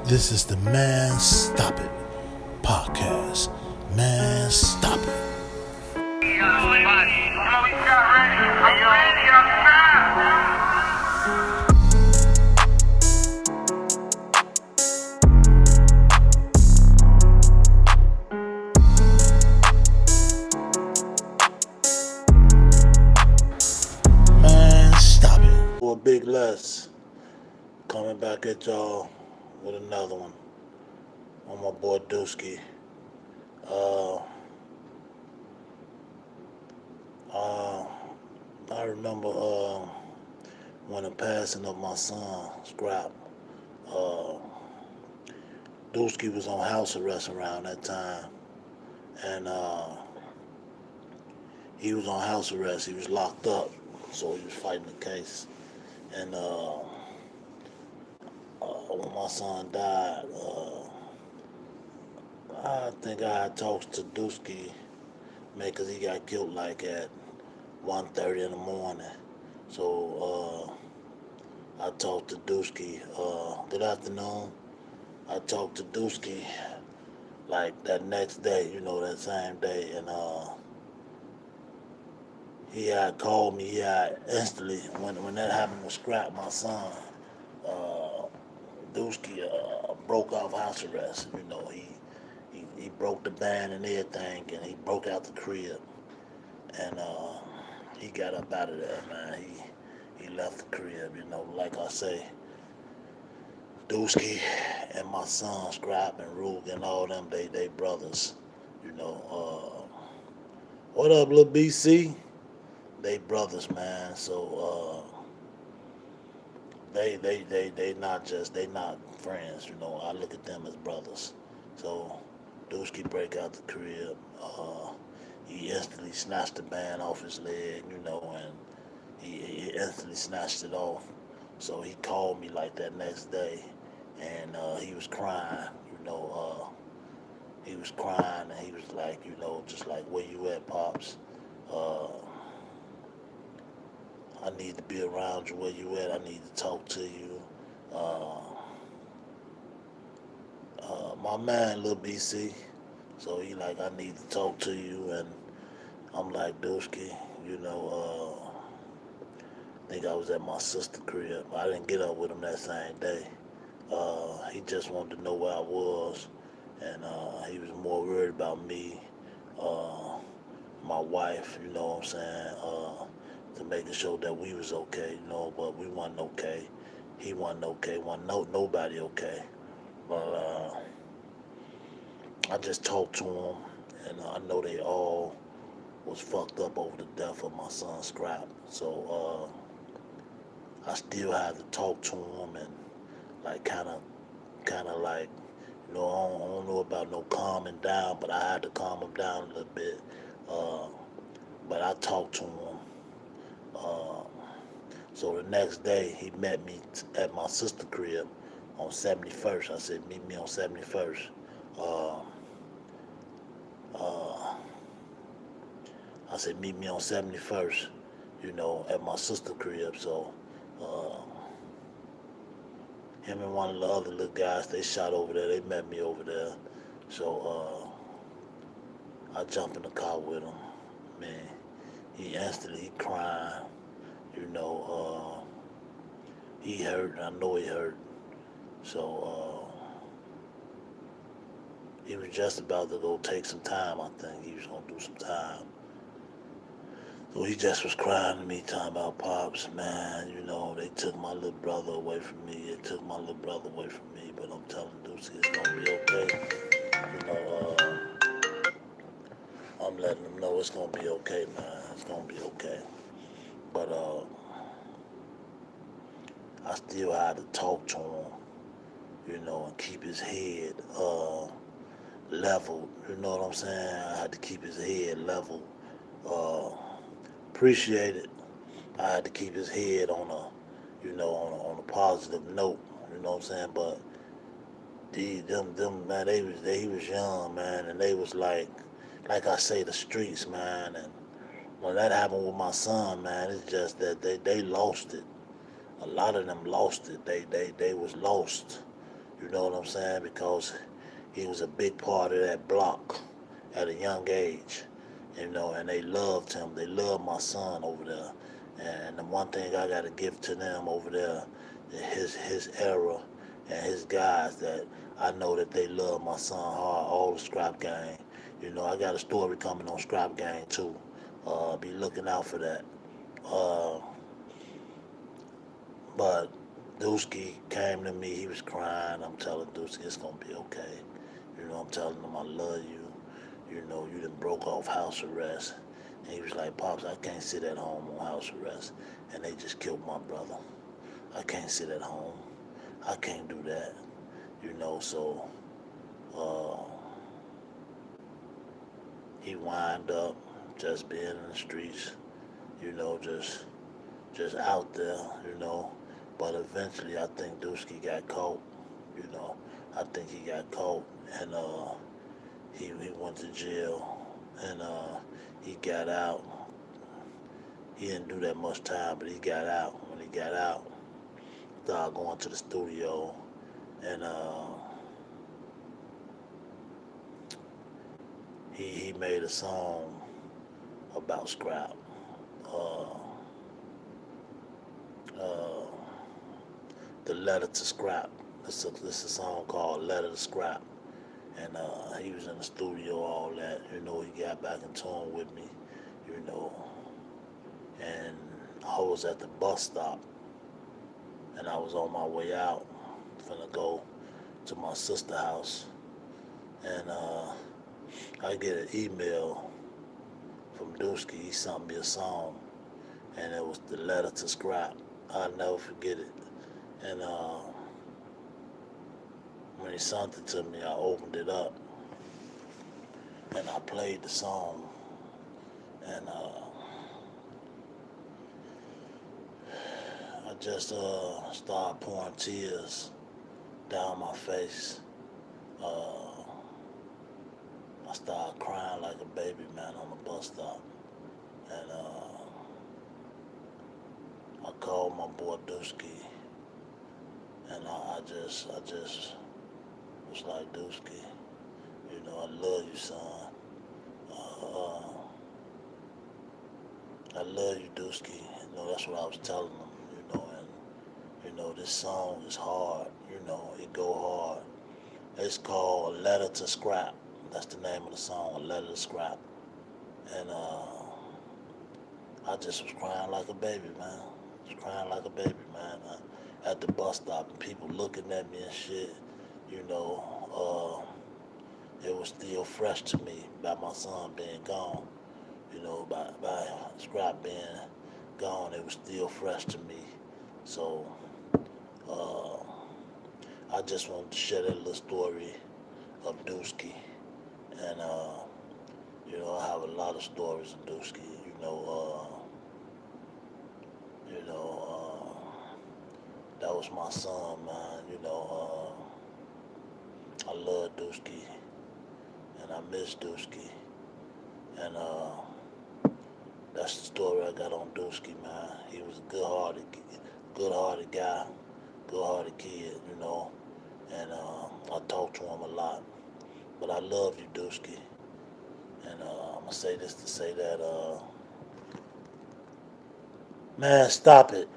This is the Man Stop It podcast. Man, stop it. Man, stop it. For a big less, coming back at y'all with another one on my boy Dooski. I remember when the passing of my son, Scrap. Dooski was on house arrest around that time, and he was on house arrest. He was locked up, so he was fighting the case. And when my son died, I think I had talks to Dooski, man, because he got killed like at 1:30 in the morning. So I talked to Dooski. Good afternoon. I talked to Dooski like that next day, that same day, and he had called me. He had instantly, when that happened with Scrap, my son, Dooski broke off house arrest. He broke the band and everything, and he broke out the crib, and he got up out of there, man. He left the crib, like I say. Dooski and my son Scrap and Rug and all them, they brothers, what up, little BC? They brothers, man. So they not friends, I look at them as brothers. So Dooski break out the crib. He instantly snatched the band off his leg, and he instantly snatched it off. So he called me like that next day, and he was crying, he was crying, and he was like, just like, where you at, Pops? I need to be around you. Where you at? I need to talk to you. My man, Lil BC. So he like, I need to talk to you, and I'm like, Dooski, I think I was at my sister's crib. I didn't get up with him that same day. He just wanted to know where I was, and he was more worried about me, my wife, you know what I'm saying, to making sure that we was okay, but we wasn't okay. He wasn't okay, nobody okay. But I just talked to him, and I know they all was fucked up over the death of my son Scrap. So I still had to talk to him and like kind of like, I don't know about no calming down, but I had to calm him down a little bit. But I talked to him. So the next day he met me at my sister's crib on 71st. I said, meet me on 71st. I said, meet me on 71st, at my sister's crib. So him and one of the other little guys, they shot over there. They met me over there. So I jumped in the car with him. Man, he crying. He hurt. I know he hurt. So he was just about to go take some time. I think he was gonna do some time. So he just was crying to me, talking about, Pops, man, they took my little brother away from me. They took my little brother away from me. But I'm telling Dooski it's gonna be okay. I'm letting him know it's gonna be okay, man. It's gonna be okay. But I still had to talk to him, and keep his head leveled. You know what I'm saying? I had to keep his head leveled. Appreciate it. I had to keep his head on a positive note. You know what I'm saying? But them man, he was young, man, and they was like I say, the streets, man. And when that happened with my son, man, it's just that they lost it. A lot of them lost it. They was lost. You know what I'm saying? Because he was a big part of that block at a young age. And they loved him. They loved my son over there. And the one thing I got to give to them over there, his era and his guys, that I know that they love my son hard. All the Scrap Gang. I got a story coming on Scrap Gang too. Be looking out for that. Uh, but Dooski came to me. He was crying. I'm telling Dooski it's gonna be okay. I'm telling him I love you. You done broke off house arrest. And he was like, Pops, I can't sit at home on house arrest. And they just killed my brother. I can't sit at home. I can't do that. So uh, he wind up just being in the streets, just out there, But eventually I think Dooski got caught, you know. I think he got caught and he went to jail and he got out. He didn't do that much time, but he got out. When he got out, started going to the studio and he made a song about Scrap. Uh, uh, the Letter to Scrap. This is a song called Letter to Scrap. And he was in the studio, all that. He got back in tune with me, you know. And I was at the bus stop, and I was on my way out, finna go to my sister's house. And I get an email from Dooski. He sent me a song, and it was the Letter to Scrap. I'll never forget it. And when he sent it to me, I opened it up, and I played the song. And I just started pouring tears down my face. I started crying like a baby, man, on the bus stop. And I called my boy Dooski, and I just was like, Dooski, I love you, son. Uh, I love you, Dooski. That's what I was telling him, and this song is hard, it go hard. It's called Letter to Scrap. That's the name of the song, A Letter to Scrap. And I just was crying like a baby, man. I was crying like a baby, man. At the bus stop, and people looking at me and shit, it was still fresh to me by my son being gone. By Scrap being gone, it was still fresh to me. So uh, I just wanted to share that little story of Dooski. And I have a lot of stories of Dooski. That was my son, man. I love Dooski, and I miss Dooski. And that's the story I got on Dooski, man. He was a good-hearted guy, good-hearted kid, And I talk to him a lot. But I love you, Dooski. And I'm going to say this to say that, man, stop it.